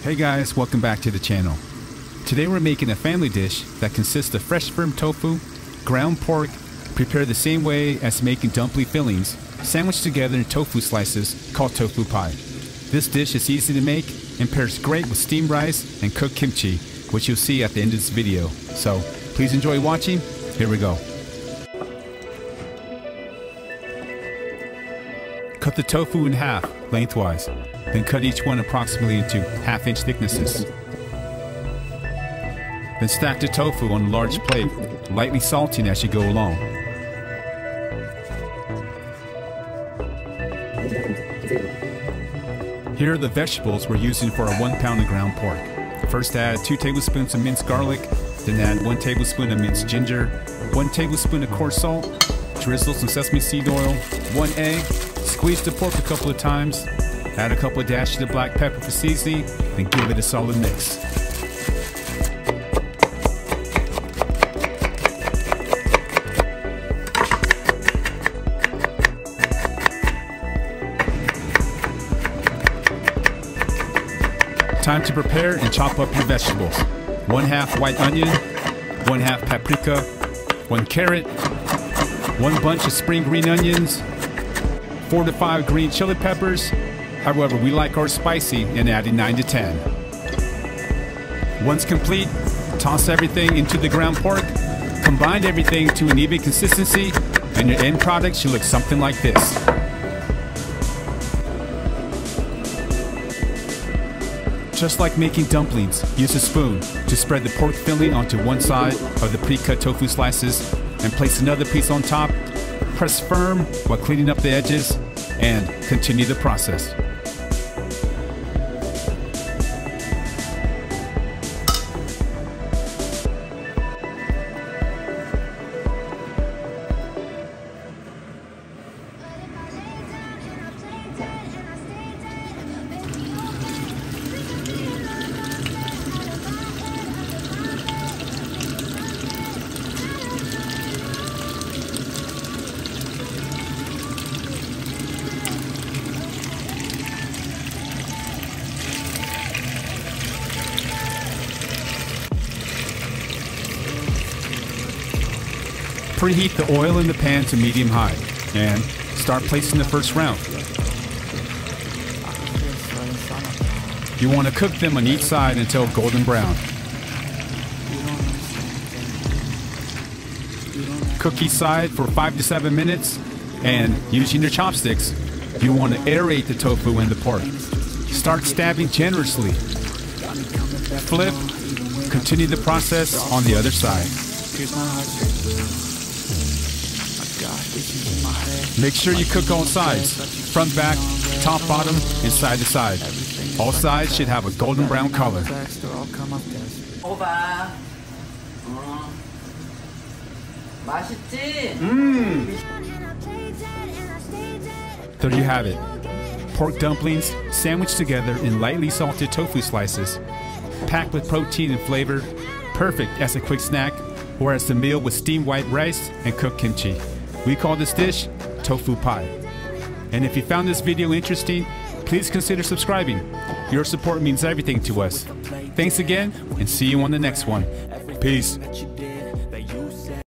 Hey guys, welcome back to the channel. Today we're making a family dish that consists of fresh firm tofu, ground pork, prepared the same way as making dumpling fillings, sandwiched together in tofu slices called tofu pie. This dish is easy to make and pairs great with steamed rice and cooked kimchi, which you'll see at the end of this video. So please enjoy watching. Here we go. Cut the tofu in half lengthwise, then cut each one approximately into half-inch thicknesses. Then stack the tofu on a large plate, lightly salting as you go along. Here are the vegetables we're using for our 1 pound of ground pork. First add 2 tablespoons of minced garlic, then add 1 tablespoon of minced ginger, 1 tablespoon of coarse salt, drizzle some sesame seed oil, 1 egg, squeeze the pork a couple of times, add a couple of dashes of black pepper for seasoning, then give it a solid mix. Time to prepare and chop up your vegetables. 1/2 white onion, 1/2 paprika, 1 carrot, 1 bunch of spring green onions, 4 to 5 green chili peppers. However, we like ours spicy and adding 9 to 10. Once complete, toss everything into the ground pork, combine everything to an even consistency, and your end product should look something like this. Just like making dumplings, use a spoon to spread the pork filling onto one side of the pre-cut tofu slices and place another piece on top. Press firm while cleaning up the edges and continue the process. Preheat the oil in the pan to medium-high and start placing the first round. You want to cook them on each side until golden brown. Cook each side for 5 to 7 minutes, and using your chopsticks, you want to aerate the tofu and the pork. Start stabbing generously. Flip, continue the process on the other side. Make sure you cook all sides, front, back, top, bottom, and side to side. All sides should have a golden brown color. There you have it. Pork dumplings sandwiched together in lightly salted tofu slices, packed with protein and flavor, perfect as a quick snack or as a meal with steamed white rice and cooked kimchi. We call this dish tofu pie. And if you found this video interesting, please consider subscribing. Your support means everything to us. Thanks again, and see you on the next one. Peace.